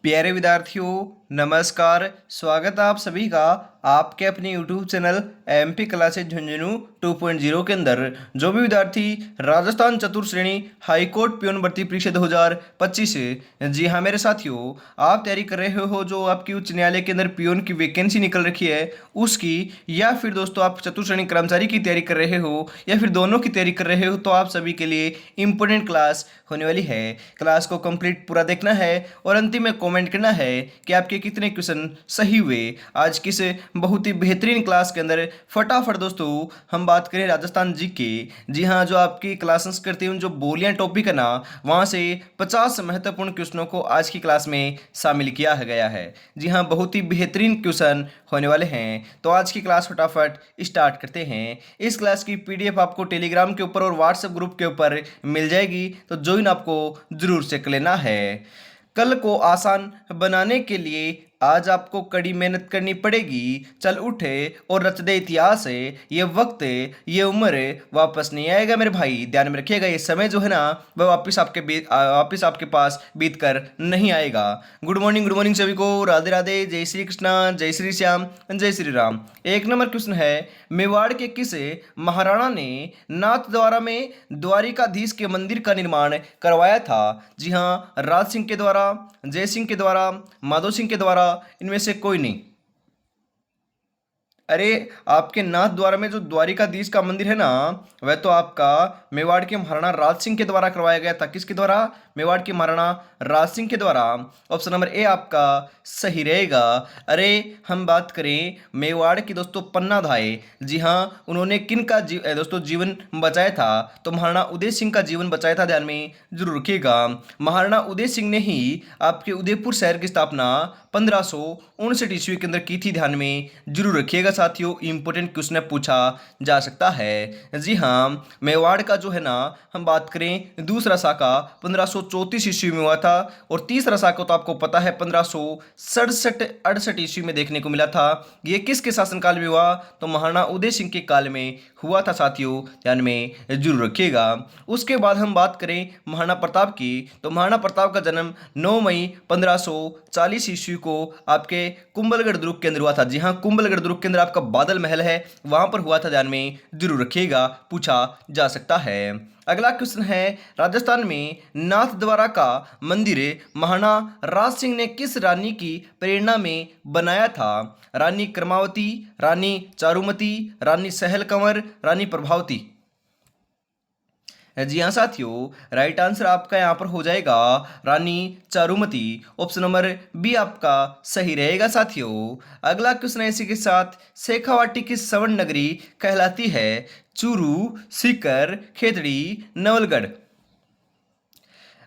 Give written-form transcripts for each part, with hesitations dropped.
प्यारे विद्यार्थियों, नमस्कार। स्वागत है आप सभी का आपके अपने YouTube channel MP classes Jhunjhunu 2.0 के अंदर। जो भी विद्यार्थी राजस्थान चतुर्थ श्रेणी हाईकोर्ट पियोन भर्ती परीक्षा 2025 से, जी हाँ मेरे साथियों, आप तैयारी कर रहे हो जो आपकी उच्च न्यायालय के अंदर पियोन की वैकेंसी निकल रखी है उसकी, या फिर दोस्तों आप चतुर्थ श्रेणी कर्मचारी की तैयारी कर रहे हो या फिर दोनों की तैयारी कर रहे हो, तो आप सभी के लिए इंपॉर्टेंट क्लास होने वाली है। क्लास को कंप्लीट पूरा देखना है और अंतिम में कमेंट करना है कि आपके कितने क्वेश्चन सही हुए। आज किस बहुत ही बेहतरीन क्लास के अंदर फटाफट दोस्तों हम बात करें राजस्थान जी के। जी हाँ, जो आपकी क्लासेस करती हूँ जो बोलियां टॉपिक है ना, वहाँ से 50 महत्वपूर्ण क्वेश्चनों को आज की क्लास में शामिल किया गया है। जी हाँ, बहुत ही बेहतरीन क्वेश्चन होने वाले हैं। तो आज की क्लास फटाफट स्टार्ट करते हैं। इस क्लास की PDF आपको टेलीग्राम के ऊपर और व्हाट्सएप ग्रुप के ऊपर मिल जाएगी, तो ज्वाइन आपको जरूर से कर लेना है। कल को आसान बनाने के लिए आज आपको कड़ी मेहनत करनी पड़ेगी। चल उठे और रच दे इतिहास है, ये वक्त ये उम्र वापस नहीं आएगा मेरे भाई। ध्यान में रखिएगा, ये समय जो है ना वह वापस आपके पास बीत कर नहीं आएगा। गुड मॉर्निंग सभी को। राधे राधे, जय श्री कृष्णा, जय श्री श्याम, जय श्री राम। एक नंबर क्वेश्चन है, मेवाड़ के किस महाराणा ने नाथद्वारा में द्वारिकाधीश के मंदिर का निर्माण करवाया था? जी हाँ, राज सिंह के द्वारा, जय सिंह के द्वारा, माधो सिंह के द्वारा, इनमें से कोई नहीं। अरे, आपके नाथ द्वारा में जो द्वारिकाधीश का मंदिर है ना, वह तो आपका मेवाड़ के महाराणा राज सिंह के द्वारा करवाया गया था। किसके द्वारा? मेवाड़ के महाराणा राज सिंह के द्वारा। ऑप्शन नंबर ए आपका सही रहेगा। अरे, हम बात करें मेवाड़ की दोस्तों पन्ना धाय, जी हाँ, उन्होंने किन का दोस्तों जीवन बचाया था? तो महाराणा उदय सिंह का जीवन बचाया था। ध्यान में जरूर रखिएगा। महाराणा उदय सिंह ने ही आपके उदयपुर शहर की स्थापना 1559 ईस्वी के अंदर की थी। ध्यान में जरूर रखिएगा साथियों, इंपोर्टेंट क्वेश्चन पूछा जा सकता है। जी हाँ, मेवाड़ का जो है ना, हम बात करें दूसरा शाखा 1534 ईस्वी में हुआ था, और तीसरा शाखा तो आपको पता है 1567-68 ईस्वी में देखने को मिला था। ये किसके शासनकाल में हुआ? तो महाराणा उदय सिंह के काल में हुआ था साथियों, ध्यान में जरूर रखिएगा। उसके बाद हम बात करें महाराणा प्रताप की, तो महाराणा प्रताप का जन्म 9 मई 1540 ईस्वी को आपके कुंभलगढ़ दुर्ग के अंदर हुआ था। जी हाँ, कुंभलगढ़ दुर्ग के अंदर आपका बादल महल है, वहां पर हुआ था। ध्यान में जरूर रखिएगा, पूछा जा सकता है। अगला क्वेश्चन है, राजस्थान में नाथद्वारा का मंदिर महाराणा राज सिंह ने किस रानी की प्रेरणा में बनाया था? रानी क्रमावती, रानी चारुमती, रानी सहल कंवर, रानी प्रभावती। जी हाँ साथियों, राइट आंसर आपका यहाँ पर हो जाएगा रानी चारुमती। ऑप्शन नंबर बी आपका सही रहेगा साथियों। अगला क्वेश्चन इसी के साथ, शेखावाटी की स्वर्ण नगरी कहलाती है? चूरू, सीकर, खेतड़ी, नवलगढ़।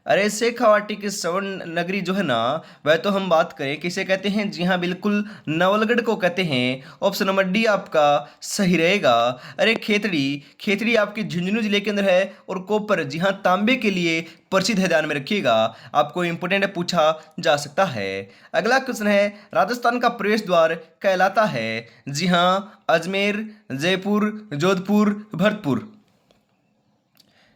अरे, शेखावाटी की स्वर्ण नगरी जो है ना, वह तो हम बात करें किसे कहते हैं? जी हाँ, बिल्कुल नवलगढ़ को कहते हैं। ऑप्शन नंबर डी आपका सही रहेगा। अरे, खेतड़ी खेतड़ी आपके झुंझुनू जिले के अंदर है, और कोपर जी हाँ तांबे के लिए प्रसिद्ध है। ध्यान में रखिएगा, आपको इंपोर्टेंट पूछा जा सकता है। अगला क्वेश्चन है, राजस्थान का प्रवेश द्वार कहलाता है? जी हाँ, अजमेर, जयपुर, जोधपुर, भरतपुर।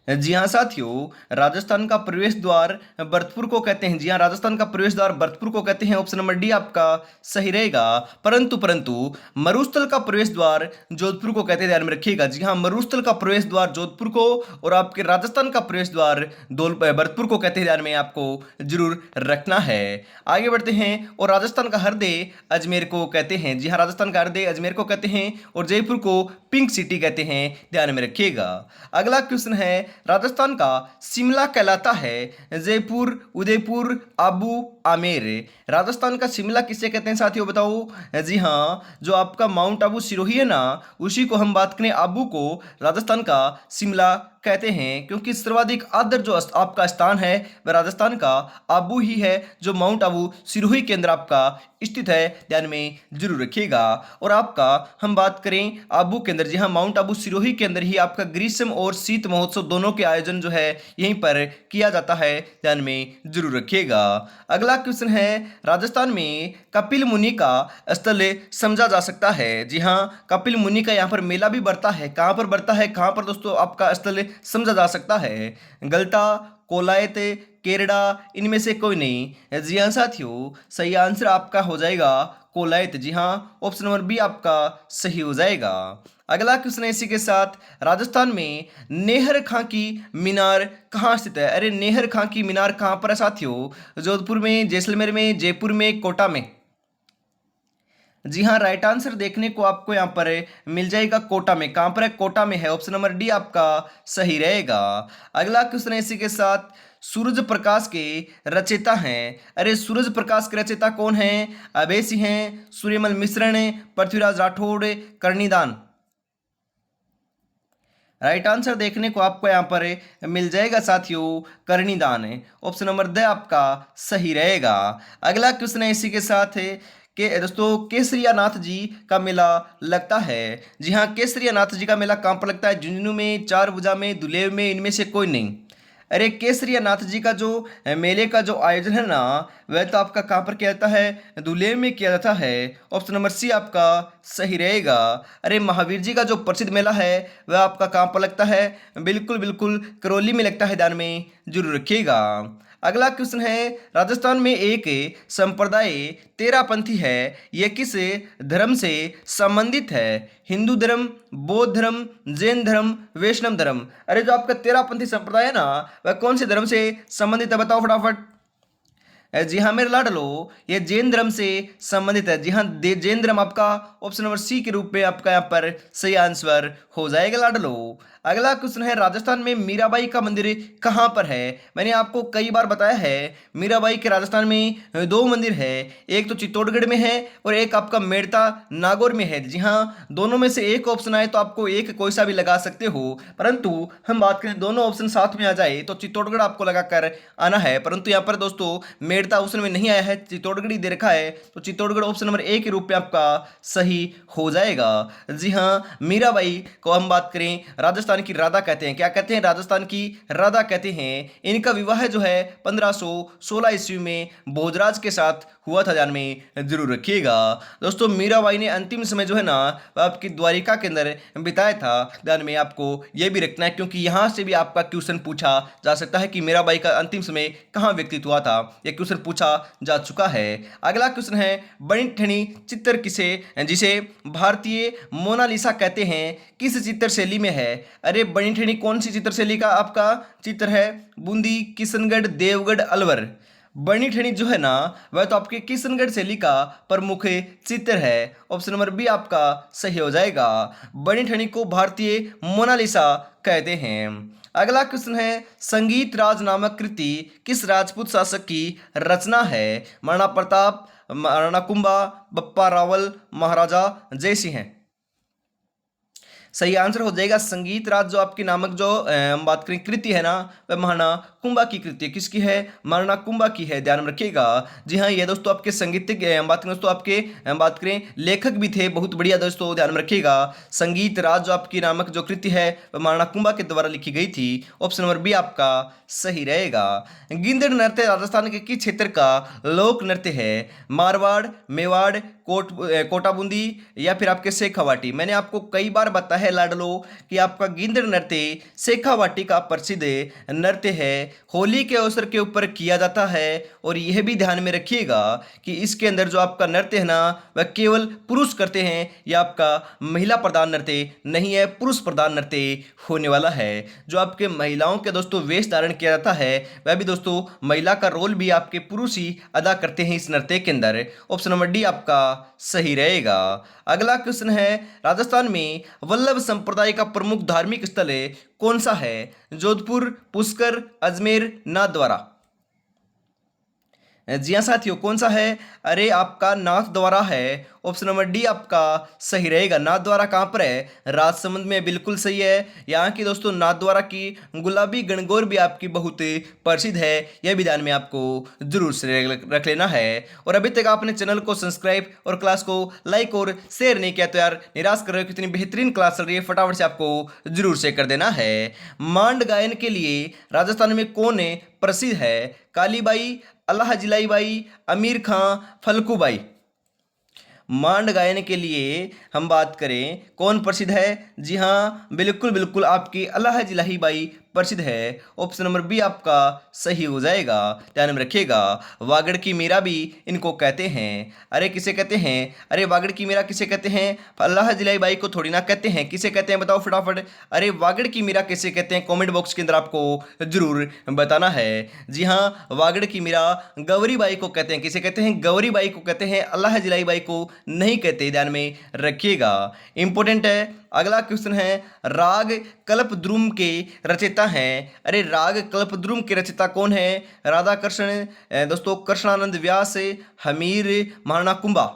जी हाँ साथियों, राजस्थान का प्रवेश द्वार भरतपुर को कहते हैं। जी हाँ, राजस्थान का प्रवेश द्वार भरतपुर को कहते हैं। ऑप्शन नंबर डी आपका सही रहेगा। परंतु मरुस्थल का प्रवेश द्वार जोधपुर को कहते हैं। ध्यान में रखिएगा। जी हाँ, मरुस्थल का प्रवेश द्वार जोधपुर को, और आपके राजस्थान का प्रवेश द्वार भरतपुर को कहते हैं। ध्यान में आपको जरूर रखना है। आगे बढ़ते हैं, और राजस्थान का हृदय अजमेर को कहते हैं। जी हाँ, राजस्थान का हृदय अजमेर को कहते हैं, और जयपुर को पिंक सिटी कहते हैं। ध्यान में रखिएगा। अगला क्वेश्चन है, राजस्थान का शिमला कहलाता है? जयपुर, उदयपुर, आबू, आमेर। राजस्थान का शिमला किसे कहते हैं साथियों, बताओ? जी हाँ, जो आपका माउंट आबू सिरोही है ना, उसी को हम बात करें आबू को राजस्थान का शिमला कहते हैं, क्योंकि सर्वाधिक आदर जो आपका स्थान है वह राजस्थान का आबू ही है, जो माउंट आबू सिरोही के अंदर आपका स्थित है। ध्यान में जरूर रखिएगा। और आपका हम बात करें आबू के अंदर, जी हाँ, माउंट आबू सिरोही के अंदर ही आपका ग्रीष्म और शीत महोत्सव दोनों के आयोजन जो है यहीं पर किया जाता है। ध्यान में जरूर रखिएगा। अगला क्वेश्चन है, राजस्थान में कपिल मुनि का स्थल समझा जा सकता है? जी हाँ, कपिल मुनि का यहाँ पर मेला भी बढ़ता है। कहाँ पर बढ़ता है, कहाँ पर दोस्तों आपका स्थल समझा जा सकता है? गलता, कोलायत, केरड़ा, इनमें से कोई नहीं। जी हाँ साथियों, सही आंसर आपका हो जाएगा कोलायत। जी हाँ, ऑप्शन नंबर बी आपका सही हो जाएगा। अगला क्वेश्चन है इसी के साथ, राजस्थान में नेहर खां की मीनार कहाँ स्थित है? अरे नेहर खां की मीनार कहाँ पर है साथियों? जोधपुर में, जैसलमेर में, जयपुर में, कोटा में? जी हाँ, राइट आंसर देखने को आपको यहाँ पर मिल जाएगा कोटा में। कहाँ पर है? कोटा में है। ऑप्शन नंबर डी आपका सही रहेगा। अगला क्वेश्चन है इसी के साथ, सूरज प्रकाश के रचयिता हैं। अरे सूरज प्रकाश के रचयिता कौन हैं? अवैसी हैं, सूर्यमल मिश्रण, पृथ्वीराज राठौड़, कर्णिदान? राइट आंसर देखने को आपको यहाँ पर मिल जाएगा साथियों, कर्णिदान है। ऑप्शन नंबर द आपका सही रहेगा। अगला क्वेश्चन है इसी के साथ है कि दोस्तों केसरिया नाथ जी का मेला लगता है। जी हाँ, केसरिया नाथ जी का मेला कहाँ पर लगता है? झुंझुनू में, चारभुजा में, दुलेव में, इनमें से कोई नहीं। अरे केसरिया नाथ जी का जो मेले का जो आयोजन है ना, वह तो आपका कहाँ पर किया जाता है? दुलेव में किया जाता है। ऑप्शन नंबर सी आपका सही रहेगा। अरे महावीर जी का जो प्रसिद्ध मेला है वह आपका कहाँ पर लगता है? बिल्कुल बिल्कुल करौली में लगता है, ध्यान में जरूर रखिएगा। अगला क्वेश्चन है, राजस्थान में एक संप्रदाय तेरापंथी है, यह किस धर्म से संबंधित है? हिंदू धर्म, बौद्ध धर्म, जैन धर्म, वैष्णव धर्म? अरे जो आपका तेरापंथी संप्रदाय है ना, वह कौन से धर्म से संबंधित है? बताओ फटाफट। जी हाँ मेरे लाडलो, ये जैन धर्म से संबंधित है। जी हाँ, जैन धर्म आपका ऑप्शन नंबर सी के रूप में आपका यहाँ पर सही आंसर हो जाएगा लाडलो। अगला क्वेश्चन है, राजस्थान में मीराबाई का मंदिर कहाँ पर है? मैंने आपको कई बार बताया है, मीराबाई के राजस्थान में दो मंदिर है। एक तो चित्तौड़गढ़ में है और एक आपका मेड़ता नागौर में है। जी हाँ, दोनों में से एक ऑप्शन आए तो आपको एक कोई सा भी लगा सकते हो, परंतु हम बात करें दोनों ऑप्शन साथ में आ जाए तो चित्तौड़गढ़ आपको लगाकर आना है। परंतु यहाँ पर दोस्तों मेड़ता ऑप्शन में नहीं आया है, चित्तौड़गढ़ ही दे रखा है, तो चित्तौड़गढ़ ऑप्शन नंबर ए के रूप में आपका सही हो जाएगा। जी हाँ, मीराबाई को हम बात करें राजस्थान की राधा कहते हैं। क्या कहते हैं? राजस्थान की राधा कहते हैं। इनका विवाह जो है 1516 ईस्वी में भोजराज के साथ हुआ था, ध्यान में जरूर रखिएगा। दोस्तों मीराबाई ने अंतिम समय जो है ना वह आपकी द्वारिका के अंदर बिताया था, ध्यान में आपको यह भी रखना है, क्योंकि यहां से भी आपका क्वेश्चन पूछा जा सकता है कि मीराबाई का अंतिम समय कहां व्यतीत हुआ था। यह क्वेश्चन पूछा जा चुका है। अगला क्वेश्चन है, बनी ठनी चित्र किसे जिसे भारतीय मोनालिसा कहते हैं, किस चित्र शैली में है? अरे बनी ठनी कौन सी चित्र शैली का आपका चित्र है? बूंदी, किशनगढ़, देवगढ़, अलवर? बनी ठनी जो है ना वह तो आपके किशनगढ़ शैली का प्रमुख चित्र है। ऑप्शन नंबर बी आपका सही हो जाएगा। बनी ठनी को भारतीय मोनालिसा कहते हैं। अगला क्वेश्चन है, संगीत राज नामक कृति किस राजपूत शासक की रचना है? महाराणा प्रताप, महाराणा कुंभा, बप्पा रावल, महाराजा जयसिंह? सही आंसर हो जाएगा संगीत राज जो आपकी नामक जो हम बात करें कृति है ना, वह महाराणा कुंभा की कृति है। किसकी है? महाराणा कुंभा की है, ध्यान में रखिएगा। जी हाँ, ये दोस्तों आपके संगीतज्ञ हम बात करें दोस्तों, आपके हम बात करें लेखक भी थे, बहुत बढ़िया दोस्तों, ध्यान में रखिएगा। संगीत राज जो आपकी नामक जो कृति है वह महाराणा कुंभा के द्वारा लिखी गई थी। ऑप्शन नंबर बी आपका सही रहेगा। गिंदड़ नृत्य राजस्थान के किस क्षेत्र का लोक नृत्य है? मारवाड़, मेवाड़, कोटा बूंदी या फिर आपके शेखावाटी? मैंने आपको कई बार बताया है लाडलो कि आपका गिंदड़ नृत्य शेखावाटी का प्रसिद्ध नृत्य है, होली के अवसर के ऊपर किया जाता है। और यह भी ध्यान में रखिएगा कि इसके अंदर जो आपका नृत्य है ना वह केवल पुरुष करते हैं, यह आपका महिला प्रधान नृत्य नहीं है, पुरुष प्रधान नृत्य होने वाला है। जो आपके महिलाओं के दोस्तों वेश धारण किया जाता है वह भी दोस्तों महिला का रोल भी आपके पुरुष ही अदा करते हैं इस नृत्य के अंदर। ऑप्शन नंबर डी आपका सही रहेगा। अगला क्वेश्चन है, राजस्थान में वल्लभ संप्रदाय का प्रमुख धार्मिक स्थल कौन सा है? जोधपुर, पुष्कर, अजमेर, नाथद्वारा? जी हाँ साथियों, कौन सा है? अरे आपका नाथद्वारा है। ऑप्शन नंबर डी आपका सही रहेगा। नाथद्वारा कहाँ पर है? राजसमंद में, बिल्कुल सही है। यहाँ की दोस्तों नाथद्वारा की गुलाबी गणगौर भी आपकी बहुत प्रसिद्ध है, यह भी ध्यान में आपको जरूर से रख लेना है। और अभी तक आपने चैनल को सब्सक्राइब और क्लास को लाइक और शेयर नहीं किया तो यार निराश कर रहे हो, कितनी बेहतरीन क्लास चल रही है, फटाफट से आपको जरूर शेयर कर देना है। मांड गायन के लिए राजस्थान में कौन प्रसिद्ध है? कालीबाई, अल्लाह जिलाई बाई, अमीर खां, फलकूबाई? मांड गायन के लिए हम बात करें कौन प्रसिद्ध है? जी हाँ, बिल्कुल बिल्कुल आपकी अल्लाह जिलाही बाई प्रसिद्ध है। ऑप्शन नंबर बी आपका सही हो जाएगा, ध्यान में रखिएगा। वागड़ की मीरा भी इनको कहते हैं। अरे किसे कहते हैं? अरे वागड़ की मीरा किसे कहते हैं? अल्लाह जलाई बाई को थोड़ी ना कहते हैं, किसे कहते हैं बताओ फटाफट। अरे वागड़ की मीरा किसे कहते हैं? कमेंट बॉक्स के अंदर आपको जरूर बताना है। जी हाँ, वागड़ की मीरा गौरी बाई को कहते हैं। किसे कहते हैं? गौरी बाई को कहते हैं, अल्लाह जलाई बाई को नहीं कहते, ध्यान में रखिएगा, इंपॉर्टेंट है। अगला क्वेश्चन है, राग कल्पद्रुम के रचयिता हैं। अरे राग कल्पद्रुम के रचयिता कौन है? राधा कृष्ण, दोस्तों कृष्णानंद व्यास, हमीर, महाराणा कुंभा।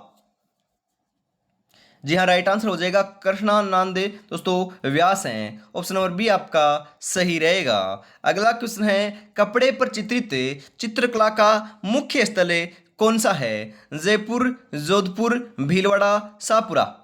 जी हाँ, राइट आंसर हो जाएगा कृष्णानंद दोस्तों व्यास हैं। ऑप्शन नंबर बी आपका सही रहेगा। अगला क्वेश्चन है, कपड़े पर चित्रित चित्रकला का मुख्य स्थल कौन सा है? जयपुर, जोधपुर, भीलवाड़ा, शाहपुरा।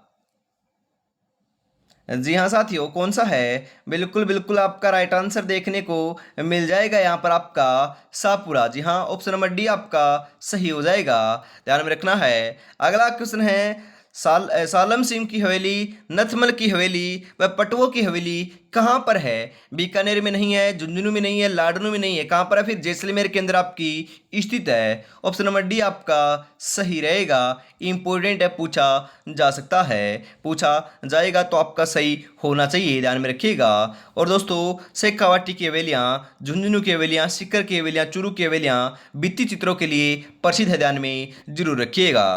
जी हाँ साथियों, कौन सा है? बिल्कुल बिल्कुल आपका राइट आंसर देखने को मिल जाएगा यहाँ पर आपका शाहपुरा। जी हाँ, ऑप्शन नंबर डी आपका सही हो जाएगा, ध्यान में रखना है। अगला क्वेश्चन है, सालम सिंह की हवेली, नथमल की हवेली व पटवो की हवेली कहाँ पर है? बीकानेर में नहीं है, झुंझुनू में नहीं है, लाडनू में नहीं है, कहाँ पर है? फिर जैसलमेर के अंदर आपकी स्थित है। ऑप्शन नंबर डी आपका सही रहेगा, इंपॉर्टेंट है, पूछा जा सकता है, पूछा जाएगा तो आपका सही होना चाहिए, ध्यान में रखिएगा। और दोस्तों, शेखावाटी की हवेलियाँ, झुंझुनू की हवेलियाँ, सीकर की हवेलियाँ, चूरू की हवेलियाँ भित्ति चित्रों के लिए प्रसिद्ध है, ध्यान में जरूर रखिएगा।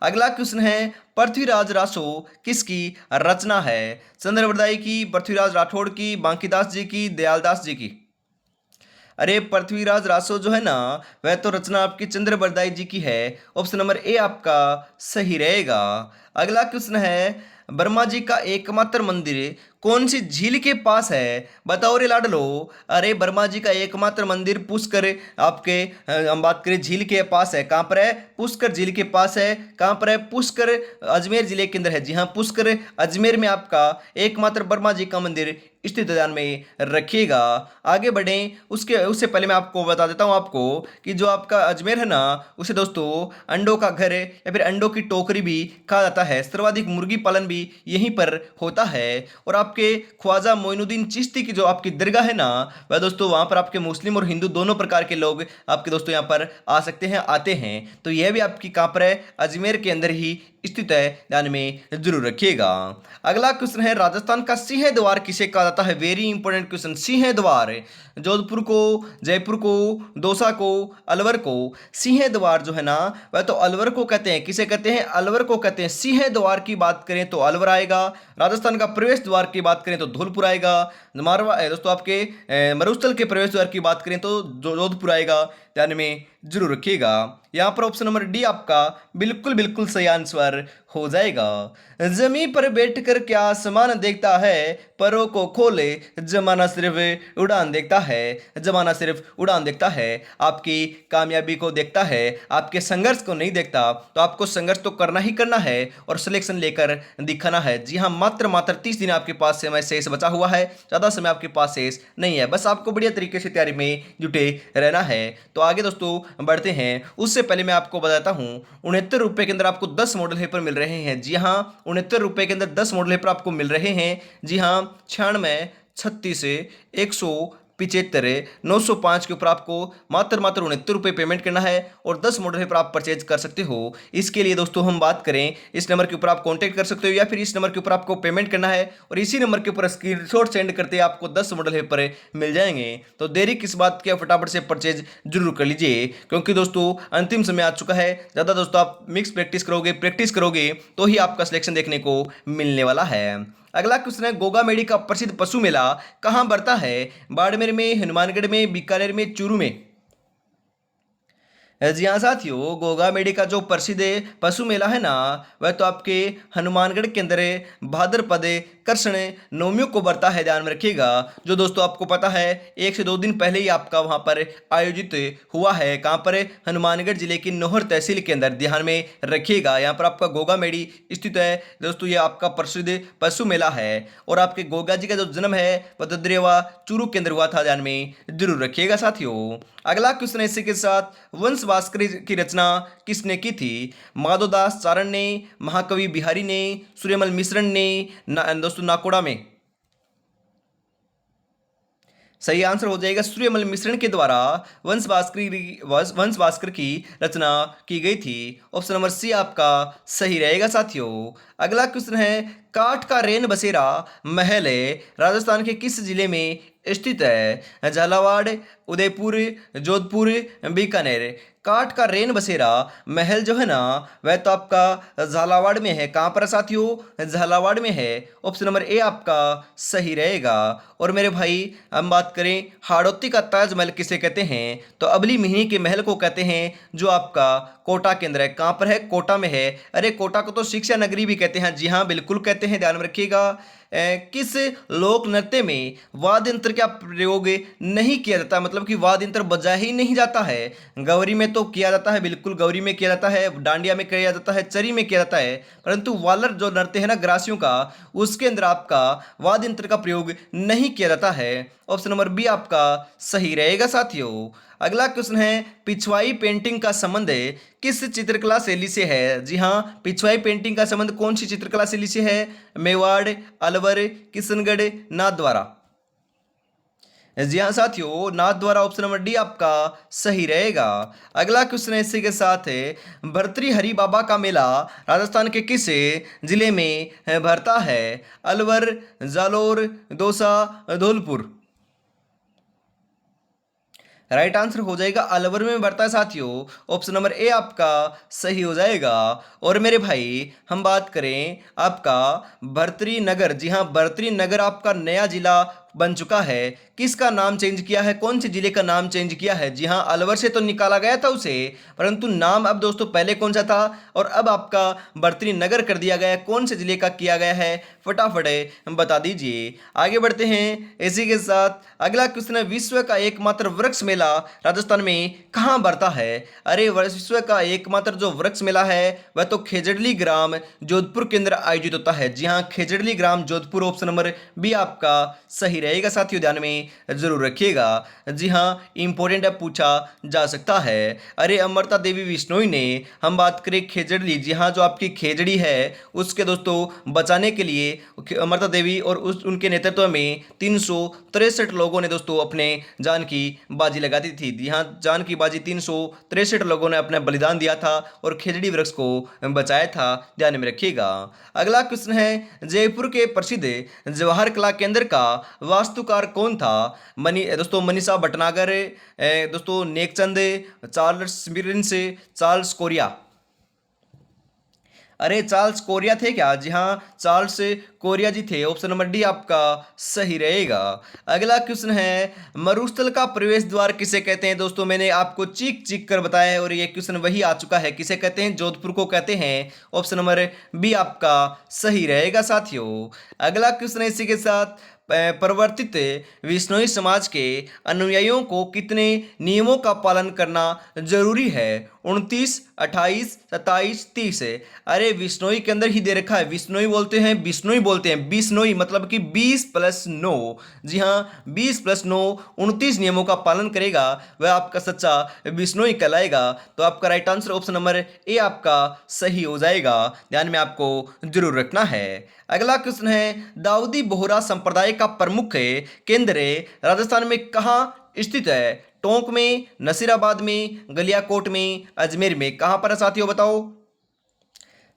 अगला क्वेश्चन है, पृथ्वीराज रासो किसकी रचना है? चंद्रवरदाई की, पृथ्वीराज राठौड़ की, बांकीदास जी की, दयालदास जी की। अरे पृथ्वीराज रासो जो है ना, वह तो रचना आपकी चंद्रवरदाई जी की है। ऑप्शन नंबर ए आपका सही रहेगा। अगला क्वेश्चन है, वर्मा जी का एकमात्र मंदिर कौन सी झील के पास है? बताओ रे लाडलो। अरे वर्मा जी का एकमात्र मंदिर पुष्कर आपके हम बात करें झील के पास है, कहाँ पर है? पुष्कर झील के पास है। कहाँ पर है? पुष्कर अजमेर जिले के अंदर है। जी हाँ, पुष्कर अजमेर में आपका एकमात्र वर्मा जी का मंदिर स्थित, ध्यान में रखिएगा। आगे बढ़ें उससे पहले मैं आपको बता देता हूँ आपको कि जो आपका अजमेर है ना, उसे दोस्तों अंडों का घर या फिर अंडों की टोकरी भी कहा जाता है। सर्वाधिक मुर्गी पालन भी यहीं पर होता है। और आपके ख्वाजा मोइनुद्दीन चिश्ती की जो आपकी दरगाह है ना, वह दोस्तों वहाँ पर आपके मुस्लिम और हिंदू दोनों प्रकार के लोग आपके दोस्तों यहाँ पर आ सकते हैं, आते हैं। तो यह भी आपकी कहाँ पर है? अजमेर के अंदर ही स्थित है, ध्यान में जरूर रखिएगा। अगला क्वेश्चन है, राजस्थान का सिंह द्वार किसे कहा जाता है? Very important question. सिंह द्वार जोधपुर को, जयपुर को, दौसा को, अलवर को। सिंह द्वार जो है ना, वह तो अलवर को कहते हैं। किसे कहते हैं? अलवर को कहते हैं। सिंह द्वार की बात करें तो अलवर आएगा। राजस्थान का प्रवेश द्वार की बात करें तो धौलपुर आएगा। मारवा दोस्तों आपके मरुस्थल के प्रवेश द्वार की बात करें तो जोधपुर आएगा, ध्यान में जरूर रखिएगा। यहाँ पर ऑप्शन नंबर डी आपका बिल्कुल बिल्कुल सही आंसर हो जाएगा। जमीन पर बैठकर क्या आसमान देखता है, परों को खोले जमाना सिर्फ उड़ान देखता है। जमाना सिर्फ उड़ान देखता है, आपकी कामयाबी को देखता है, आपके संघर्ष को नहीं देखता। तो आपको संघर्ष तो करना ही करना है और सिलेक्शन लेकर दिखाना है। जी हाँ, मात्र 30 दिन आपके पास समय शेष बचा हुआ है, ज़्यादा समय आपके पास शेष नहीं है। बस आपको बढ़िया तरीके से तैयारी में जुटे रहना है। तो आगे दोस्तों बढ़ते हैं, उससे पहले मैं आपको बताता हूँ, 69 रुपये के अंदर आपको 10 मॉडल पेपर मिल रहे हैं। जी हाँ, 69 रुपये के अंदर 10 मॉडल पेपर आपको मिल रहे हैं। जी हाँ, 96, 36, 175, 905 के ऊपर आपको मात्र 69 रुपये पेमेंट करना है और 10 मॉडल पेपर आप परचेज कर सकते हो। इसके लिए दोस्तों हम बात करें, इस नंबर के ऊपर आप कांटेक्ट कर सकते हो या फिर इस नंबर के ऊपर आपको पेमेंट करना है और इसी नंबर के ऊपर स्क्रीनशॉट सेंड करते आपको 10 मॉडल पेपर मिल जाएंगे। तो देरी किस बात की, फटाफट से परचेज जरूर कर लीजिए, क्योंकि दोस्तों अंतिम समय आ चुका है। ज़्यादा दोस्तों आप मिक्स प्रैक्टिस करोगे तो ही आपका सिलेक्शन देखने को मिलने वाला है। अगला क्वेश्चन है, गोगामेडी का प्रसिद्ध पशु मेला कहाँ बढ़ता है? बाड़मेर में, हनुमानगढ़ में, बीकानेर में, चूरू में। जी हाँ साथियों, गोगामेडी का जो प्रसिद्ध पशु मेला है ना, वह तो आपके हनुमानगढ़ के अंदर भाद्रपद कृष्ण नवमियों को बढ़ता है, ध्यान में रखिएगा। जो दोस्तों आपको पता है 1 से 2 दिन पहले ही आपका वहाँ पर आयोजित हुआ है। कहाँ पर? हनुमानगढ़ जिले की नोहर तहसील के अंदर, ध्यान में रखिएगा। यहाँ पर आपका गोगामेडी स्थित है दोस्तों, ये आपका प्रसिद्ध पशु मेला है। और आपके गोगा जी का जो जन्म है वह ददरेवा चूरू के अंदर हुआ था, ध्यान में जरूर रखिएगा साथियों। अगला क्वेश्चन इसी के साथ, वंश भास्कर की रचना किसने की थी? माधवदास चारण ने, महाकवि बिहारी ने, सूर्यमल मिश्रण ने, दोस्तों नाकोड़ा में। सही आंसर हो जाएगा सूर्यमल मिश्रण के द्वारा वंश भास्कर की रचना की गई थी। ऑप्शन नंबर सी आपका सही रहेगा साथियों। अगला क्वेश्चन है, काठ का रेन बसेरा महल राजस्थान के किस जिले में स्थित है? झालावाड़, उदयपुर, जोधपुर, बीकानेर। काठ का रेन बसेरा महल जो है ना, वह तो आपका झालावाड़ में है। कहाँ पर है साथियों? झालावाड़ में है। ऑप्शन नंबर ए आपका सही रहेगा। और मेरे भाई हम बात करें हाड़ौती का ताजमहल किसे कहते हैं, तो अबली मिही के महल को कहते हैं, जो आपका कोटा के अंदर है। कहाँ पर है? कोटा में है। अरे कोटा को तो शिक्षा नगरी भी कहते हैं। जी हाँ बिल्कुल कहते हैं, ध्यान में रखिएगा। किस लोक नृत्य में वाद्य यंत्र का प्रयोग नहीं किया जाता, मतलब कि वाद्य यंत्र बजा ही नहीं जाता है? गौरी में तो किया जाता है, बिल्कुल गौरी में किया जाता है, डांडिया में किया जाता है, चरी में किया जाता है, परंतु वालर जो नृत्य है ना ग्रासियों का, उसके अंदर आपका वाद्य यंत्र का प्रयोग नहीं किया जाता है। ऑप्शन नंबर बी आपका सही रहेगा साथियों। अगला क्वेश्चन है, पिछवाई पेंटिंग का संबंध किस चित्रकला शैली से है? जी हाँ, पिछवाई पेंटिंग का संबंध कौन सी चित्रकला शैली से है? मेवाड़, अलवर, किशनगढ़, नाथद्वारा। जी हाँ साथियों, नाथद्वारा। ऑप्शन नंबर डी आपका सही रहेगा। अगला क्वेश्चन इसी के साथ है, भर्तृहरि बाबा का मेला राजस्थान के किस जिले में भरता है? अलवर, जालोर, दौसा, धौलपुर। राइट आंसर हो जाएगा अलवर में भरता है साथियों। ऑप्शन नंबर ए आपका सही हो जाएगा। और मेरे भाई हम बात करें आपका भर्तृनगर। जी हाँ, भर्तृनगर आपका नया जिला बन चुका है। किसका नाम चेंज किया है? कौन से जिले का नाम चेंज किया है? जी हाँ, अलवर से तो निकाला गया था उसे, परंतु नाम अब दोस्तों पहले कौन सा था और अब आपका भर्तृनगर कर दिया गया है। कौन से जिले का किया गया है? फटाफट बता दीजिए। आगे बढ़ते हैं इसी के साथ। अगला क्वेश्चन है, विश्व का एकमात्र वृक्ष मेला राजस्थान में कहाँ बढ़ता है? अरे विश्व का एकमात्र जो वृक्ष मेला है वह तो खेजड़ली ग्राम जोधपुर के अंदर आयोजित होता है। जी हाँ, खेजड़ली ग्राम जोधपुर। ऑप्शन नंबर बी आपका सही रहेगा साथियों, ध्यान में जरूर रखिएगा। जी हाँ, इंपॉर्टेंट है, पूछा जा सकता है। अरे अमृता देवी बिश्नोई ने, हम बात करें खेजड़ली, जी हाँ, जो आपकी खेजड़ी है उसके दोस्तों बचाने के लिए अमृता देवी और उनके नेतृत्व में 363 लोगों ने दोस्तों अपने जान की बाजी लगा दी थी। जी हाँ, जान की बाजी 363 लोगों ने अपना बलिदान दिया था और खेजड़ी वृक्ष को बचाया था, ध्यान में रखिएगा। अगला क्वेश्चन है, जयपुर के प्रसिद्ध जवाहर कला केंद्र का वास्तुकार कौन था? दोस्तों मनीषा भटनागर, दोस्तों नेकचंद, चार्ल्स मिरिन, चार्ल्स कोरिया। अरे चार्ल्स कोरिया थे क्या? जी हाँ, चार्ल्स कोरिया जी थे। ऑप्शन नंबर डी आपका सही रहेगा। अगला क्वेश्चन है, मरुस्थल का प्रवेश द्वार किसे कहते हैं? दोस्तों मैंने आपको चीख चीख कर बताया है और ये क्वेश्चन वही आ चुका है। किसे कहते हैं? जोधपुर को कहते हैं। ऑप्शन नंबर बी आपका सही रहेगा साथियों। अगला क्वेश्चन है इसी के साथ, परिवर्तित विश्नोई समाज के अनुयायियों को कितने नियमों का पालन करना जरूरी है? 29, 28, 27, 30। अरे विश्नोई के अंदर ही दे रखा है, विश्नोई बोलते हैं, बिश्नोई बोलते हैं, बिश्नोई मतलब कि 20 + 9। जी हाँ, 20 + 9 29 नियमों का पालन करेगा वह आपका सच्चा बिश्नोई कहलाएगा। तो आपका right answer option number A आपका सही हो जाएगा, ध्यान में आपको जरूर रखना है। अगला क्वेश्चन है, दाऊदी बोहरा संप्रदाय का प्रमुख केंद्र राजस्थान में कहाँ स्थित है? टोंक में, नसीराबाद में, गलियाकोट में, अजमेर में। कहाँ पर है साथियों बताओ?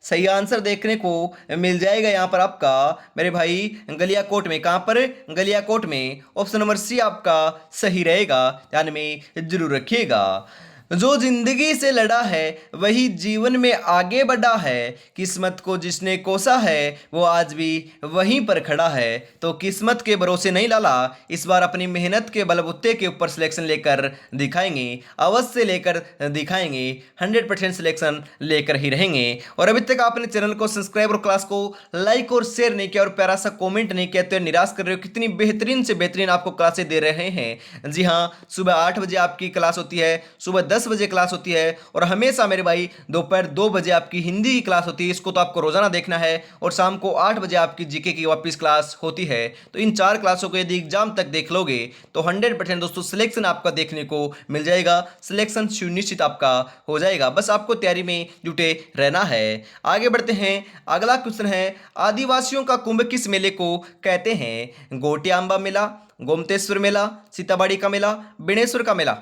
सही आंसर देखने को मिल जाएगा यहाँ पर आपका मेरे भाई गलियाकोट में। कहाँ पर? गलियाकोट में। ऑप्शन नंबर सी आपका सही रहेगा, ध्यान में जरूर रखिएगा। जो जिंदगी से लड़ा है वही जीवन में आगे बढ़ा है, किस्मत को जिसने कोसा है वो आज भी वहीं पर खड़ा है। तो किस्मत के भरोसे नहीं लाला, इस बार अपनी मेहनत के बलबूते के ऊपर सिलेक्शन लेकर दिखाएंगे, अवश्य लेकर दिखाएंगे, 100% सिलेक्शन लेकर ही रहेंगे। और अभी तक आपने चैनल को सब्सक्राइब और क्लास को लाइक और शेयर नहीं किया और प्यारा सा कॉमेंट नहीं किया तो निराश कर रहे हो। कितनी बेहतरीन से बेहतरीन आपको क्लासें दे रहे हैं। जी हाँ, सुबह 8 बजे आपकी क्लास होती है, सुबह 10 बजे क्लास होती है, और हमेशा मेरे भाई दोपहर 2 बजे आपकी हिंदी की क्लास होती है। इसको तो आपको रोजाना देखना है। और शाम को 8 बजे आपकी जीके की वापस क्लास होती है। तो इन 4 क्लासों को यदि एग्जाम तक देख लोगे तो 100% दोस्तों सिलेक्शन आपका देखने को मिल जाएगा। सिलेक्शन सुनिश्चित आपका हो जाएगा, बस आपको तैयारी में जुटे रहना है। आगे बढ़ते हैं। अगला क्वेश्चन है, आदिवासियों का कुंभ किस मेले को कहते हैं? गोटियांबा मेला, गोमतेश्वर मेला, सीताबाड़ी का मेला, बेणेश्वर का मेला।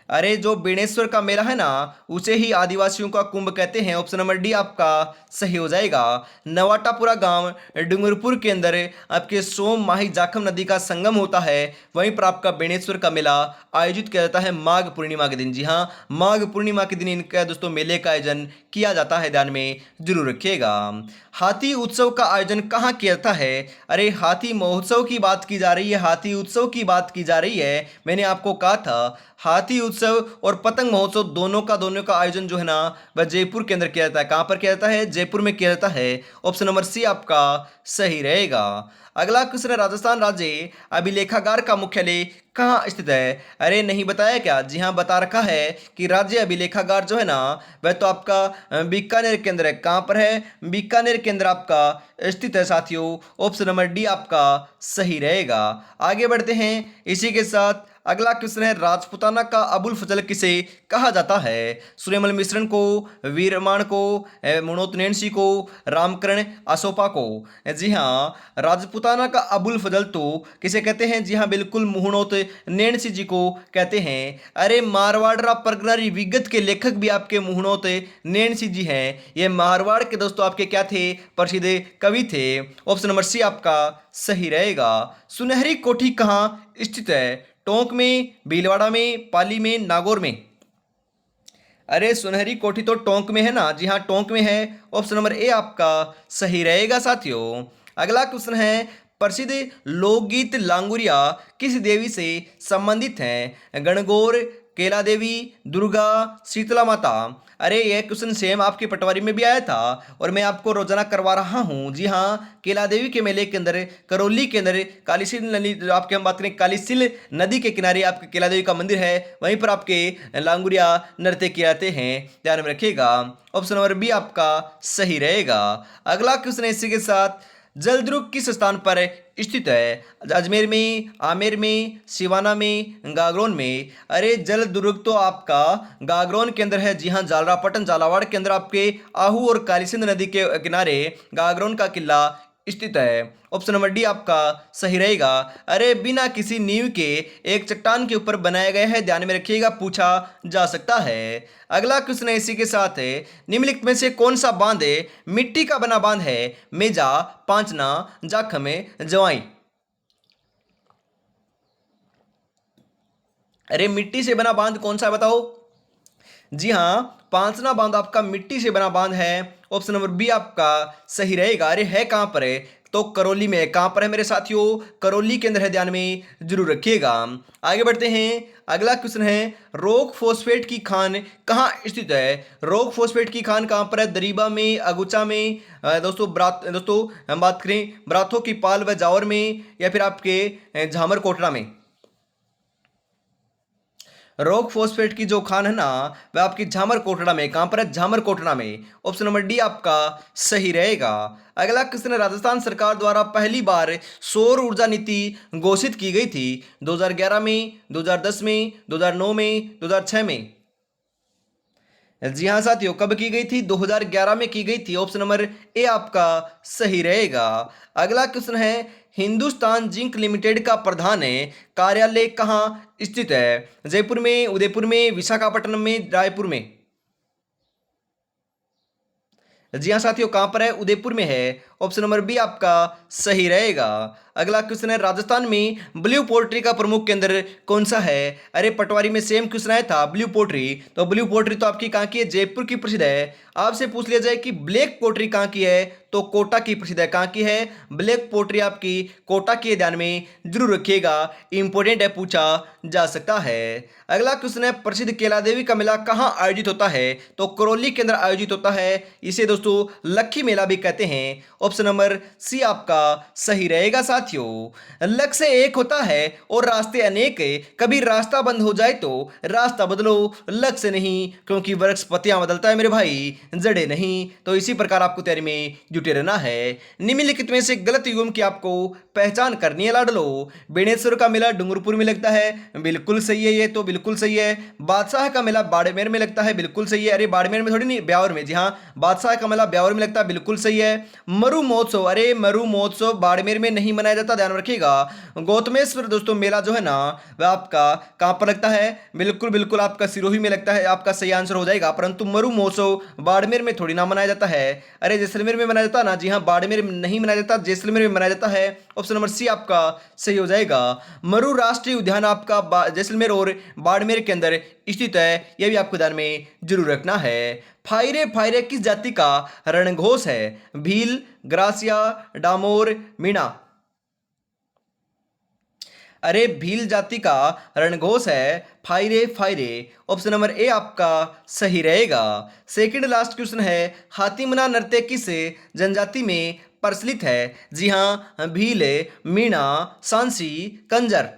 अरे जो बेणेश्वर का मेला है ना, उसे ही आदिवासियों का कुंभ कहते हैं। ऑप्शन नंबर डी आपका सही हो जाएगा। नवाटापुरा गांव डूंगरपुर के अंदर आपके सोम माही जाखम नदी का संगम होता है। वहीं पर आपका बेणेश्वर का मेला आयोजित किया जाता है माघ पूर्णिमा के दिन। जी हाँ, माघ पूर्णिमा के दिन इनका दोस्तों मेले का आयोजन किया जाता है, ध्यान में जरूर रखिएगा। हाथी उत्सव का आयोजन कहाँ किया जाता है? अरे हाथी महोत्सव की बात की जा रही है, हाथी उत्सव की बात की जा रही है। मैंने आपको कहा था हाथी उत्सव और पतंग महोत्सव दोनों का आयोजन जो है ना, वह जयपुर के अंदर किया जाता है। कहां पर किया जाता है? जयपुर में किया जाता है। ऑप्शन नंबर सी आपका सही रहेगा। अगला क्वेश्चन है, राजस्थान राज्य अभिलेखागार का मुख्यालय कहाँ स्थित है? अरे नहीं बताया क्या? जी हाँ, बता रखा है कि राज्य अभिलेखागार जो है ना, वह तो आपका बीकानेर के अंदर है। कहाँ पर है? बीकानेर के अंदर आपका स्थित है साथियों। ऑप्शन नंबर डी आपका सही रहेगा। आगे बढ़ते हैं इसी के साथ। अगला क्वेश्चन है, राजपुताना का अबुल फजल किसे कहा जाता है? सूर्यमल मिश्रण को, वीरमान को, मुणोत नैणसी को, रामकरण असोपा को। जी हाँ, राजपुताना का अबुल फजल तो किसे कहते हैं? जी हाँ, बिल्कुल मुहणोत नैणसी जी को कहते हैं। अरे मारवाड़ परगना विगत के लेखक भी आपके मुहणोत नैणसी जी हैं। ये मारवाड़ के दोस्तों आपके क्या थे? प्रसिद्ध कवि थे। ऑप्शन नंबर सी आपका सही रहेगा। सुनहरी कोठी कहाँ स्थित है? टोंक में, भीलवाड़ा में, पाली में, नागौर में। अरे सुनहरी कोठी तो टोंक में है ना। जी हाँ, टोंक में है। ऑप्शन नंबर ए आपका सही रहेगा साथियों। अगला क्वेश्चन है, प्रसिद्ध लोकगीत लांगुरिया किस देवी से संबंधित हैं? गणगौर, केला देवी, दुर्गा, शीतला माता। अरे यह क्वेश्चन सेम आपकी पटवारी में भी आया था और मैं आपको रोजाना करवा रहा हूँ। जी हाँ, केला देवी के मेले के अंदर करौली के अंदर कालीसिल नदी, आपके हम बात करें कालीसिल नदी के किनारे आपके केला देवी का मंदिर है। वहीं पर आपके लांगुरिया नृत्य किए जाते हैं, ध्यान में रखिएगा। ऑप्शन नंबर बी आपका सही रहेगा। अगला क्वेश्चन है इसी के साथ, जलदुर्ग किस स्थान पर स्थित है? अजमेर में, आमेर में, सिवाना में, गागरोन में। अरे जलदुर्ग तो आपका गागरोन के अंदर है। जी हाँ, जालरापाटन झालावाड़ के अंदर आपके आहू और कालीसिंध नदी के किनारे गागरोन का किला स्थित है। ऑप्शन नंबर डी आपका सही रहेगा। अरे बिना किसी नींव के एक चट्टान के ऊपर बनाया गया है, ध्यान में रखिएगा, पूछा जा सकता है। अगला क्वेश्चन है इसी के साथ है, निम्नलिखित में से कौन सा बांध है मिट्टी का बना बांध है? मेजा, पांचना, जाखम, जवाई। अरे मिट्टी से बना बांध कौन सा है बताओ? जी हाँ, पांचना बांध आपका मिट्टी से बना बांध है। ऑप्शन नंबर बी आपका सही रहेगा। अरे है कहां पर है? तो करौली में। कहां पर है मेरे साथियों? करौली के अंदर है, ध्यान में जरूर रखिएगा। आगे बढ़ते हैं। अगला क्वेश्चन है, रोक फॉस्फेट की खान कहाँ स्थित है? रोक फॉस्फेट की खान कहां पर है? दरीबा में, अगुचा में, दोस्तों हम बात करें ब्राथो की पाल व जावर में, या फिर आपके झामर कोटरा में। रॉक फॉस्फेट की जो खान है ना, वह आपकी झामर कोटड़ा में। कहां पर है? झामर कोटड़ा में। ऑप्शन नंबर डी आपका सही रहेगा। अगला क्वेश्चन है, राजस्थान सरकार द्वारा पहली बार सौर ऊर्जा नीति घोषित की गई थी 2011 में, 2010 में, 2009 में, 2006 में। जी हाँ साथियों, कब की गई थी? 2011 में की गई थी। ऑप्शन नंबर ए आपका सही रहेगा। अगला क्वेश्चन है, हिंदुस्तान जिंक लिमिटेड का प्रधान है कार्यालय कहाँ स्थित है? जयपुर में, उदयपुर में, विशाखापट्टनम में, रायपुर में। जी हाँ साथियों, कहां पर है? उदयपुर में है। ऑप्शन नंबर बी आपका सही रहेगा। अगला क्वेश्चन है, राजस्थान में ब्लू पोल्ट्री का प्रमुख केंद्र कौन सा है? अरे पटवारी में सेम क्वेश्चन आया था, ब्लू पोल्ट्री। तो ब्लू पोल्ट्री तो आपकी कहां की है? जयपुर की प्रसिद्ध है। आपसे पूछ लिया जाए कि ब्लैक पोल्ट्री कहां की है, तो कोटा की प्रसिद्ध है। कहां की है? ब्लैक पोल्ट्री आपकी कोटा की है, ध्यान में जरूर रखिएगा, इंपॉर्टेंट है, पूछा जा सकता है। अगला क्वेश्चन है, प्रसिद्ध केला देवी का मेला कहां आयोजित होता है? तो करौली के अंदर आयोजित होता है। इसे दोस्तों लक्खी मेला भी कहते हैं। ऑप्शन नंबर सी आपका सही रहेगा साथ साथियों, लक्ष्य एक होता है और रास्ते अनेक है। कभी रास्ता बंद हो जाए तो रास्ता बदलो, लक्ष्य नहीं, क्योंकि वृक्ष पत्तियां बदलता है मेरे भाई, जड़े नहीं। तो इसी प्रकार आपको तैयारी में जुटे रहना है। निम्नलिखित में से गलत युग्म की आपको पहचान करनी है लाडलो। बेणेश्वर का मेला डूंगरपुर में लगता है, बिल्कुल सही है, ये तो बिल्कुल सही है। बादशाह का मेला बाड़मेर में लगता है, बिल्कुल सही है। अरे बाड़मेर में थोड़ी नहीं, ब्यावर में, जी हाँ, बादशाह का मेला ब्यावर में लगता है, बिल्कुल सही है। मरु महोत्सव, अरे मरु महोत्सव बाड़मेर में नहीं मनाया जाता, ध्यान रखिएगा। गौतमेश्वर दोस्तों मेला जो है ना, वह आपका कहां पर लगता है, बिल्कुल बिल्कुल आपका सिरोही में लगता है, आपका सही आंसर हो जाएगा। परंतु मरु महोत्सव बाड़मेर में थोड़ी ना मनाया जाता है। अरे जैसलमेर में मनाया जाता है ना, जी हाँ, बाड़मेर में नहीं मनाया जाता, जैसलमेर में मनाया जाता है। ऑप्शन नंबर सी आपका सही हो जाएगा। मरु राष्ट्रीय उद्यान आपका जैसलमेर और बाड़मेर के अंदर स्थित है, यह भी आपको ध्यान में जरूर रखना है। फायरे फायरे किस जाति का रणघोष है, भील, ग्रासिया, डामोर, मीणा। अरे भील जाति का रणघोष है फायरे फायरे। ऑप्शन नंबर ए आपका सही रहेगा। सेकंड लास्ट क्वेश्चन है, हाथीमना नृत्य किस जनजाति में प्रचलित है। जी हाँ, भील, मीणा, सांसी, कंजर,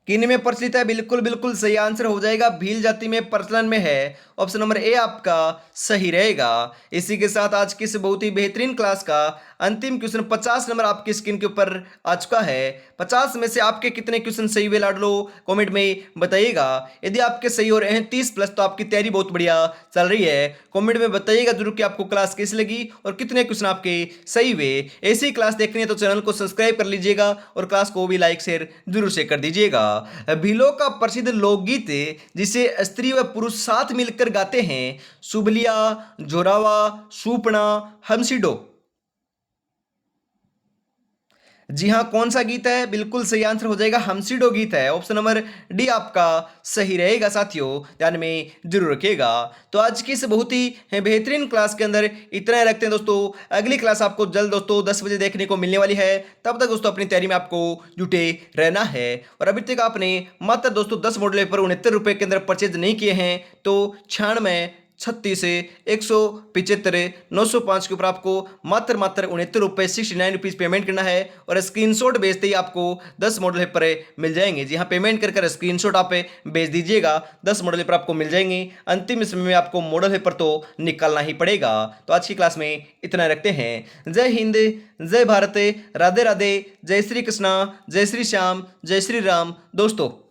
किन में प्रचलित है, बिल्कुल बिल्कुल सही आंसर हो जाएगा, भील जाति में प्रचलन में है। ऑप्शन नंबर ए आपका सही रहेगा। इसी के साथ आज की इस बहुत ही बेहतरीन क्लास का अंतिम क्वेश्चन 50 नंबर आपकी स्क्रीन के ऊपर आ चुका है। 50 में से आपके कितने क्वेश्चन सही हुए लाडलो, कमेंट में बताइएगा। यदि आपके सही हो रहे हैं 30 प्लस, तो आपकी तैयारी बहुत बढ़िया चल रही है। कमेंट में बताइएगा जरूर कि आपको क्लास कैसी लगी और कितने क्वेश्चन आपके सही हुए। ऐसी क्लास देखनी है तो चैनल को सब्सक्राइब कर लीजिएगा और क्लास को भी लाइक शेयर जरूर से कर दीजिएगा। भीलों का प्रसिद्ध लोकगीत जिसे स्त्री व पुरुष साथ मिलकर गाते हैं, सुबलिया, जोरावा, सूपना, हमसिडो। जी हाँ, कौन सा गीत है, बिल्कुल सही आंसर हो जाएगा, हमसिडो गीत है। ऑप्शन नंबर डी आपका सही रहेगा साथियों, ध्यान में जरूर रखिएगा। तो आज की इस बहुत ही बेहतरीन क्लास के अंदर इतना ही रखते हैं दोस्तों। अगली क्लास आपको जल्द दोस्तों 10 बजे देखने को मिलने वाली है। तब तक दोस्तों अपनी तैयारी में आपको जुटे रहना है। और अभी तक आपने मात्र दोस्तों 10 मॉडल पेपर 69 रुपये के अंदर परचेज नहीं किए हैं तो 96 36 से 175 905 के ऊपर आपको मात्र 69 रुपये 69 रुपीज़ पेमेंट करना है। और स्क्रीनशॉट भेजते ही आपको 10 मॉडल पेपर मिल जाएंगे। जी हाँ, पेमेंट कर कर स्क्रीनशॉट आप भेज दीजिएगा, 10 मॉडल पेपर आपको मिल जाएंगे। अंतिम समय में आपको मॉडल पेपर तो निकालना ही पड़ेगा। तो आज की क्लास में इतना रखते हैं। जय हिंद, जय भारत, राधे राधे, जय श्री कृष्णा, जय श्री श्याम, जय श्री राम दोस्तों।